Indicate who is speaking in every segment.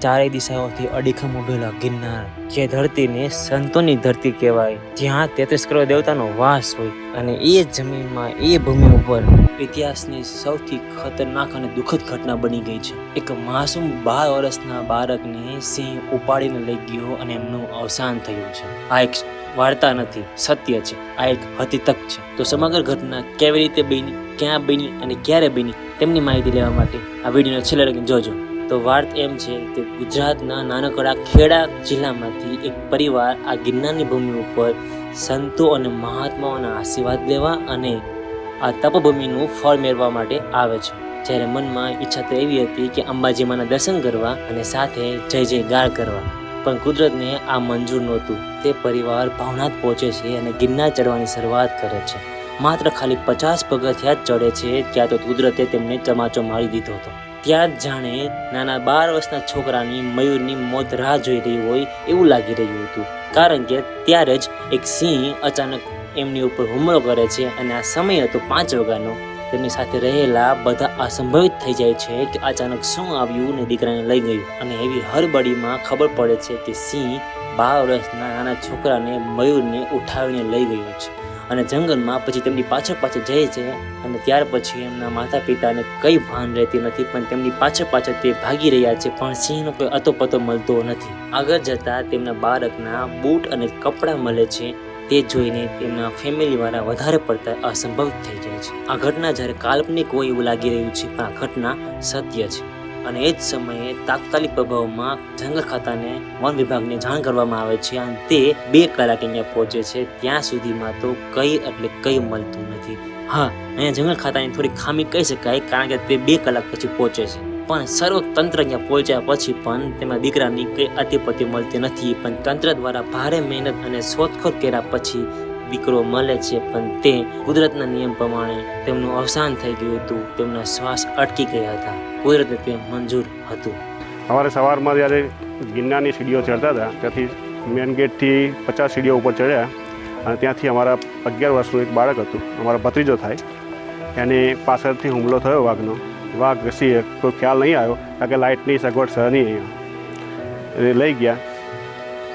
Speaker 1: ચારે દિશાઓથી અડીખમ ઉભેલા ગિરનાર, જે ધરતીને સંતોની ધરતી કહેવાય, જ્યાં 33 કરોડ દેવતાનો વાસ હોય, અને એ જમીનમાં એ ભૂમિ ઉપર ઇતિહાસની સૌથી ખતરનાક અને દુઃખદ ઘટના બની ગઈ છે. એક માસૂમ 12 વર્ષના બાળકને સિંહ ઉપાડીને લઈ ગયો અને એમનું અવસાન થયું છે. આ એક વાર્તા નથી, સત્ય છે. આ એક હકીકત છે. તો સમગ્ર ઘટના કેવી રીતે બની, ક્યાં બની અને ક્યારે બની, તેમની માહિતી લેવા માટે આ વિડીયોને છેલ્લે લગી જોજો. તો વાત એમ છે કે ગુજરાતના નાનકડા ખેડા જિલ્લામાંથી એક પરિવાર આ ગિરનારની ભૂમિ ઉપર સંતો અને મહાત્માઓના આશીર્વાદ લેવા અને આ તપભૂમિનું ફળ મેળવવા માટે આવે છે. જ્યારે મનમાં ઈચ્છા તો એવી હતી કે અંબાજીમાના દર્શન કરવા અને સાથે જય જયકાર કરવા, પણ કુદરતને આ મંજૂર નહોતું. તે પરિવાર ભવનાથ પહોંચે છે અને ગિરનાર ચડવાની શરૂઆત કરે છે. માત્ર ખાલી 50 પગથિયાં જ ચડે છે ત્યાં તો કુદરતે તેમને ચમાચો મારી દીધો હતો. ત્યાં જ જાણે નાના 12 વર્ષના છોકરાની મયુરની મોત રાહ જોઈ રહી હોય એવું લાગી રહ્યું હતું, કારણ કે ત્યારે જ એક સિંહ અચાનક એમની ઉપર હુમલો કરે છે અને આ સમય હતો 5 વાગ્યાનો. તેમની સાથે રહેલા બધા અસંભવિત થઈ જાય છે કે અચાનક શું આવ્યું ને દીકરાને લઈ ગયું. અને એવી હરબડીમાં ખબર પડે છે કે સિંહ 12 વર્ષના નાના છોકરાને મયુરને ઉઠાવીને લઈ ગયો છે અને જંગલમાં પછી તેમની પાછળ જાય છે. અને ત્યાર પછી એમના માતા પિતાને કંઈ ભાન રહેતી નથી, પણ તેમની પાછળ તે ભાગી રહ્યા છે, પણ સિંહનો કોઈ અતોપતો મળતો નથી. આગળ જતા તેમના બાળકના બૂટ અને કપડાં મળે છે. તે જોઈને તેમના ફેમિલીવાળા વધારે પડતા અસંભવિત થઈ જાય છે. આ ઘટના જ્યારે કાલ્પનિક હોય એવું લાગી રહ્યું છે, પણ આ ઘટના સત્ય છે. અને એ જ સમયે તાત્કાલિક પ્રભાવમાં જંગલ ખાતાને વન વિભાગને જાણ કરવામાં આવે છે અને તે 2 કલાકે અહીંયા પહોંચે છે. ત્યાં સુધીમાં તો કંઈ મળતું નથી. હા, અહીંયા જંગલ ખાતાની થોડી ખામી કહી શકાય, કારણ કે તે 2 કલાક પછી પહોંચે છે, પણ સર્વ તંત્ર અહીંયા પહોંચ્યા પછી પણ તેમના દીકરાની કંઈ અતિપતિ મળતી નથી. પણ તંત્ર દ્વારા ભારે મહેનત અને શોધખોળ કર્યા પછી દીકરો મળે છે, પણ તે કુદરતના નિયમ પ્રમાણે તેમનું અવસાન થઈ ગયું હતું. તેમના શ્વાસ અટકી ગયા હતા. કુદરતને તે મંજૂર હતું.
Speaker 2: અમારે સવારમાં જ્યારે ગિરનારની સીડીઓ ચડતા હતા, ત્યાંથી મેન ગેટથી 50 સીડીઓ ઉપર ચડ્યા અને ત્યાંથી અમારા 11 વર્ષનું એક બાળક હતું, અમારો ભત્રીજો થાય, એને પાછળથી હુમલો થયો વાઘનો. વાઘ ઘસીએ કોઈ ખ્યાલ નહીં આવ્યો, કારણ કે લાઇટની સગવડ સહ નહીં અહીંયા. એ લઈ ગયા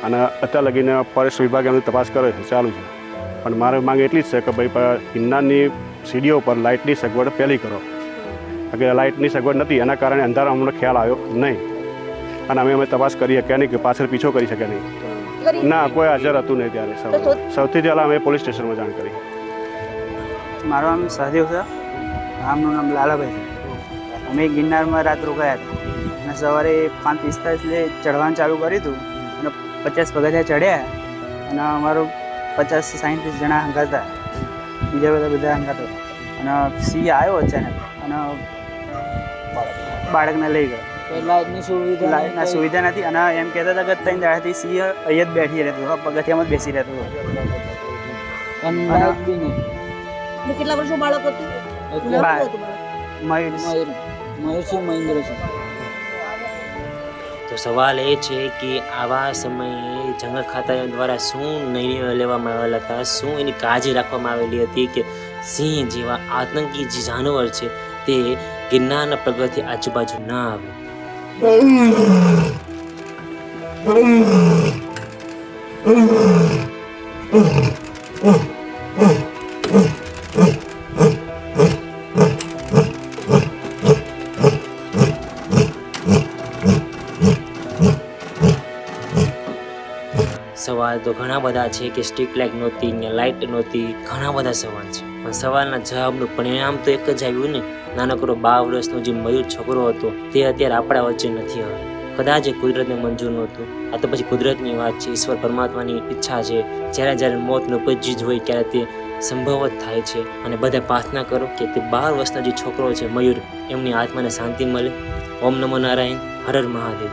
Speaker 2: અને અત્યાર લગીને ફોરેસ્ટ વિભાગ એમની તપાસ કરે છે, ચાલુ છે. પણ મારી માંગ એટલી જ છે કે ભાઈ ગિરનારની સીડીઓ પર લાઇટની સગવડ પહેલી કરો, કારણ કે લાઇટની સગવડ નથી, એના કારણે અંધારા અમને ખ્યાલ આવ્યો નહીં. અને અમે તપાસ કરીએ કે નહીં, કે પાછળ પીછો કરી શકે નહીં. ના, કોઈ હાજર હતું નહીં ત્યારે. સૌથી પહેલાં અમે પોલીસ સ્ટેશનમાં જાણ કરી.
Speaker 3: મારું નામ સહદેવ છે, આમનું નામ લાલાભાઈ છે. અમે ગિરનારમાં રાત રોકાયા હતા અને સવારે 5:45 ચડવાનું ચાલુ કર્યું હતું અને 50 પગથિયાં ચડ્યા અને અમારું 50-60 જણા હંગાત હતા, બીજા બધા હંગાત હતા. અને સિંહ આવ્યો અચાનક અને બાળકને લઈ ગયો. લાઇટની સુવિધા નથી અને એમ કહેતા હતા કે 3 દાડાથી સિંહ અહીંયા જ બેઠી રહેતો હતો, પગથિયામાં જ બેસી રહેતો હતો.
Speaker 4: કેટલા વર્ષનું બાળક હતું? મહેન્દ્ર છે.
Speaker 1: તો સવાલ એ છે કે આવા સમયે જંગલ ખાતા દ્વારા શું નિર્ણયો લેવામાં આવેલા હતા, શું એની કાળજી રાખવામાં આવેલી હતી કે સિંહ જેવા આતંકી જે જાનવર છે તે ગિરનારના પગથિયે આજુબાજુ ના આવે. સવાલ તો ઘણા બધા છે કે સ્ટ્રીટ લાઇટ નહોતી ને લાઇટ નહોતી, ઘણા બધા સવાલ છે, પણ સવાલના જવાબનું પરિણામ તો એક જ આવ્યું ને. નાનકડો 12 વર્ષનો જે મયુર છોકરો હતો તે અત્યારે આપણા વચ્ચે નથી. હવે કદાચ એ કુદરતને મંજૂર નહોતું. આ તો પછી કુદરતની વાત છે, ઈશ્વર પરમાત્માની ઈચ્છા છે. જ્યારે મોતનો કોઈ ચીજ હોય ત્યારે તે સંભવ જ થાય છે. અને બધા પ્રાર્થના કરો કે તે 12 વર્ષનો જે છોકરો છે મયુર, એમની આત્માને શાંતિ મળે. ઓમ નમો નારાયણ, હર હર મહાદેવ.